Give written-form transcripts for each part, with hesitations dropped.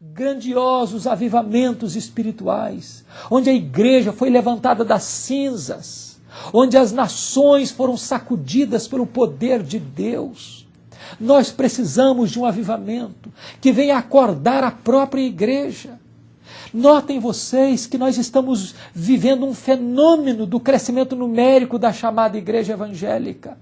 grandiosos avivamentos espirituais, onde a igreja foi levantada das cinzas, onde as nações foram sacudidas pelo poder de Deus. Nós precisamos de um avivamento que venha acordar a própria igreja. Notem vocês que nós estamos vivendo um fenômeno do crescimento numérico da chamada igreja evangélica.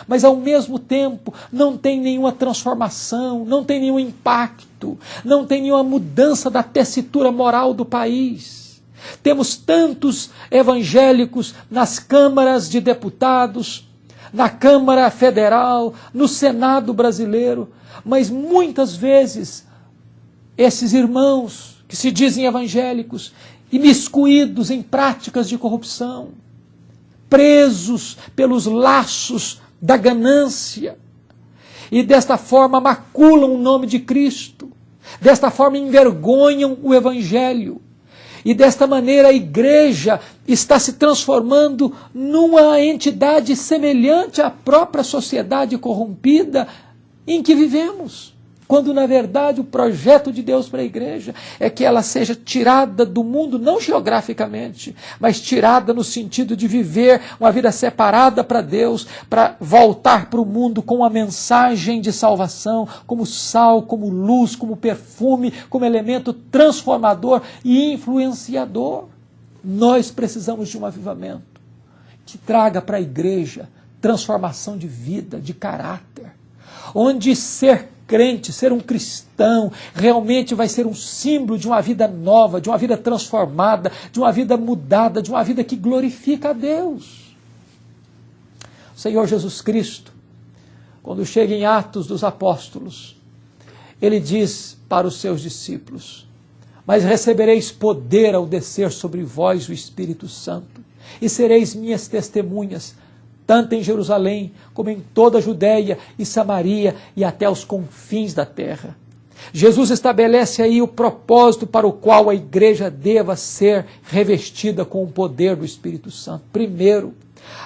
Mas ao mesmo tempo não tem nenhuma transformação, não tem nenhum impacto, não tem nenhuma mudança da tessitura moral do país. Temos tantos evangélicos nas câmaras de deputados, na Câmara Federal, no Senado brasileiro, mas muitas vezes esses irmãos que se dizem evangélicos, imiscuídos em práticas de corrupção, presos pelos laços da ganância, e desta forma maculam o nome de Cristo, desta forma envergonham o Evangelho, e desta maneira a igreja está se transformando numa entidade semelhante à própria sociedade corrompida em que vivemos. Quando, na verdade, o projeto de Deus para a igreja é que ela seja tirada do mundo, não geograficamente, mas tirada no sentido de viver uma vida separada para Deus, para voltar para o mundo com uma mensagem de salvação, como sal, como luz, como perfume, como elemento transformador e influenciador. Nós precisamos de um avivamento que traga para a igreja transformação de vida, de caráter, onde ser crente, ser um cristão, realmente vai ser um símbolo de uma vida nova, de uma vida transformada, de uma vida mudada, de uma vida que glorifica a Deus. O Senhor Jesus Cristo, quando chega em Atos dos Apóstolos, ele diz para os seus discípulos: mas recebereis poder ao descer sobre vós o Espírito Santo, e sereis minhas testemunhas, tanto em Jerusalém, como em toda a Judéia e Samaria e até os confins da terra. Jesus estabelece aí o propósito para o qual a igreja deva ser revestida com o poder do Espírito Santo. Primeiro,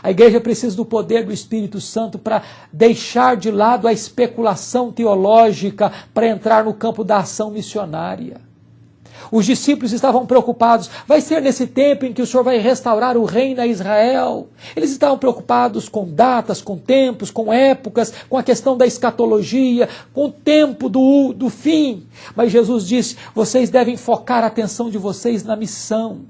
a igreja precisa do poder do Espírito Santo para deixar de lado a especulação teológica para entrar no campo da ação missionária. Os discípulos estavam preocupados, vai ser nesse tempo em que o Senhor vai restaurar o reino a Israel? Eles estavam preocupados com datas, com tempos, com épocas, com a questão da escatologia, com o tempo do fim. Mas Jesus disse, vocês devem focar a atenção de vocês na missão.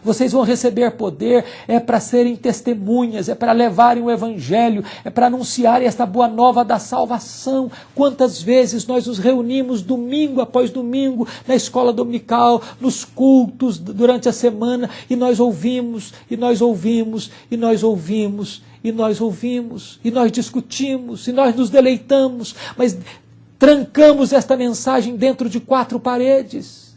Vocês vão receber poder, é para serem testemunhas, é para levarem o Evangelho, é para anunciarem esta boa nova da salvação. Quantas vezes nós nos reunimos domingo após domingo, na escola dominical, nos cultos durante a semana, e nós ouvimos, e nós ouvimos, e nós ouvimos, e nós ouvimos, e nós discutimos, e nós nos deleitamos, mas trancamos esta mensagem dentro de 4 paredes.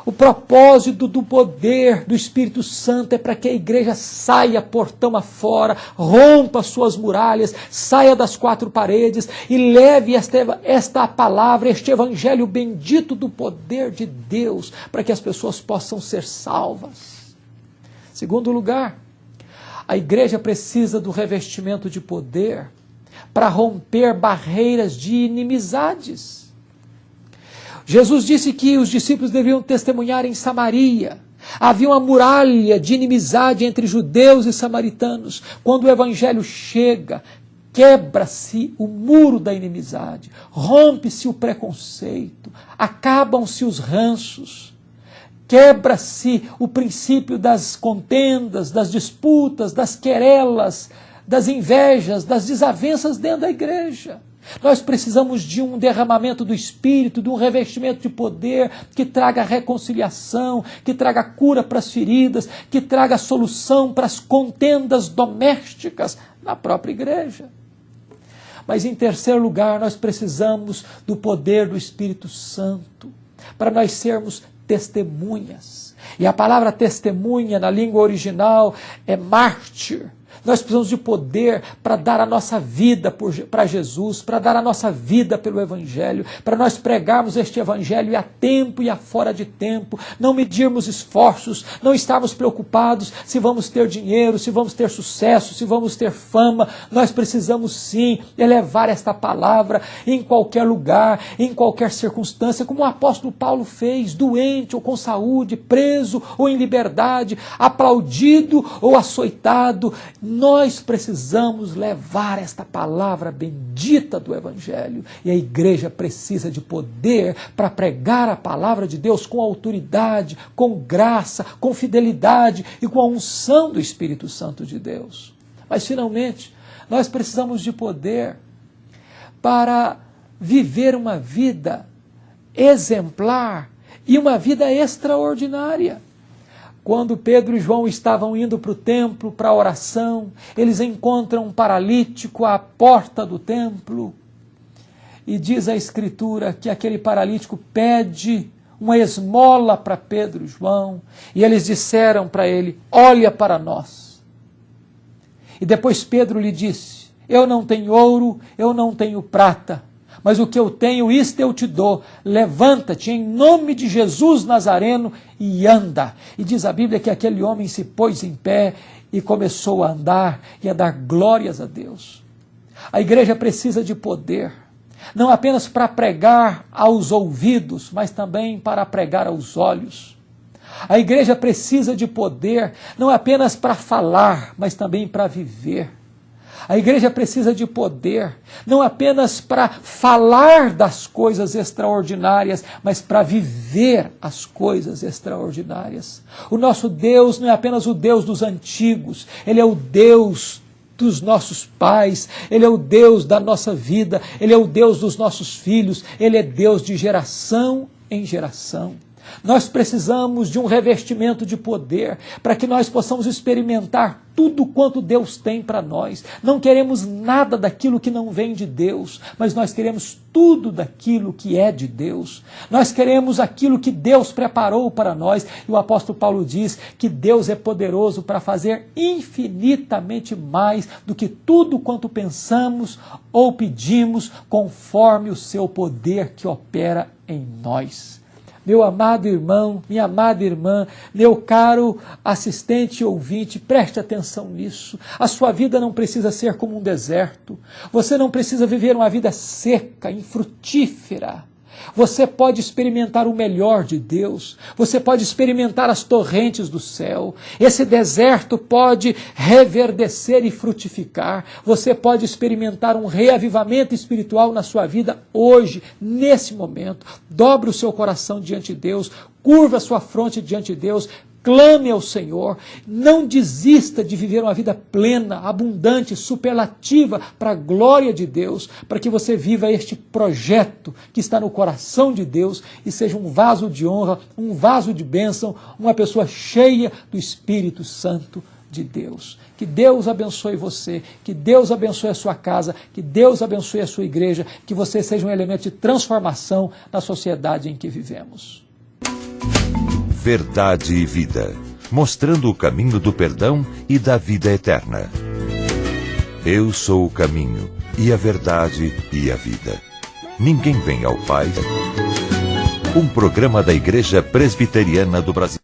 O propósito do poder do Espírito Santo é para que a igreja saia portão afora, rompa suas muralhas, saia das 4 paredes e leve esta palavra, este evangelho bendito do poder de Deus, para que as pessoas possam ser salvas. Segundo lugar, a igreja precisa do revestimento de poder para romper barreiras de inimizades. Jesus disse que os discípulos deveriam testemunhar em Samaria. Havia uma muralha de inimizade entre judeus e samaritanos. Quando o evangelho chega, quebra-se o muro da inimizade, rompe-se o preconceito, acabam-se os ranços, quebra-se o princípio das contendas, das disputas, das querelas, das invejas, das desavenças dentro da igreja. Nós precisamos de um derramamento do Espírito, de um revestimento de poder que traga reconciliação, que traga cura para as feridas, que traga solução para as contendas domésticas na própria igreja. Mas em terceiro lugar, nós precisamos do poder do Espírito Santo para nós sermos testemunhas. E a palavra testemunha na língua original é mártir. Nós precisamos de poder para dar a nossa vida para Jesus, para dar a nossa vida pelo Evangelho, para nós pregarmos este Evangelho a tempo e a fora de tempo, não medirmos esforços, não estarmos preocupados se vamos ter dinheiro, se vamos ter sucesso, se vamos ter fama. Nós precisamos sim elevar esta palavra em qualquer lugar, em qualquer circunstância, como o apóstolo Paulo fez, doente ou com saúde, preso ou em liberdade, aplaudido ou açoitado. Nós precisamos levar esta palavra bendita do Evangelho, e a igreja precisa de poder para pregar a palavra de Deus com autoridade, com graça, com fidelidade e com a unção do Espírito Santo de Deus. Mas finalmente, nós precisamos de poder para viver uma vida exemplar e uma vida extraordinária. Quando Pedro e João estavam indo para o templo, para a oração, eles encontram um paralítico à porta do templo. E diz a Escritura que aquele paralítico pede uma esmola para Pedro e João. E eles disseram para ele: olha para nós. E depois Pedro lhe disse: eu não tenho ouro, eu não tenho prata, mas o que eu tenho, isto eu te dou. Levanta-te em nome de Jesus Nazareno e anda. E diz a Bíblia que aquele homem se pôs em pé e começou a andar e a dar glórias a Deus. A igreja precisa de poder, não apenas para pregar aos ouvidos, mas também para pregar aos olhos. A igreja precisa de poder, não apenas para falar, mas também para viver. A igreja precisa de poder, não apenas para falar das coisas extraordinárias, mas para viver as coisas extraordinárias. O nosso Deus não é apenas o Deus dos antigos, Ele é o Deus dos nossos pais, Ele é o Deus da nossa vida, Ele é o Deus dos nossos filhos, Ele é Deus de geração em geração. Nós precisamos de um revestimento de poder para que nós possamos experimentar tudo quanto Deus tem para nós. Não queremos nada daquilo que não vem de Deus, mas nós queremos tudo daquilo que é de Deus. Nós queremos aquilo que Deus preparou para nós. E o apóstolo Paulo diz que Deus é poderoso para fazer infinitamente mais do que tudo quanto pensamos ou pedimos, conforme o seu poder que opera em nós. Meu amado irmão, minha amada irmã, meu caro assistente e ouvinte, preste atenção nisso. A sua vida não precisa ser como um deserto. Você não precisa viver uma vida seca, infrutífera. Você pode experimentar o melhor de Deus. Você pode experimentar as torrentes do céu. Esse deserto pode reverdecer e frutificar. Você pode experimentar um reavivamento espiritual na sua vida hoje, nesse momento. Dobre o seu coração diante de Deus, curva a sua fronte diante de Deus, clame ao Senhor, não desista de viver uma vida plena, abundante, superlativa para a glória de Deus, para que você viva este projeto que está no coração de Deus e seja um vaso de honra, um vaso de bênção, uma pessoa cheia do Espírito Santo de Deus. Que Deus abençoe você, que Deus abençoe a sua casa, que Deus abençoe a sua igreja, que você seja um elemento de transformação na sociedade em que vivemos. Verdade e Vida, mostrando o caminho do perdão e da vida eterna. Eu sou o caminho, e a verdade e a vida. Ninguém vem ao Pai. Um programa da Igreja Presbiteriana do Brasil.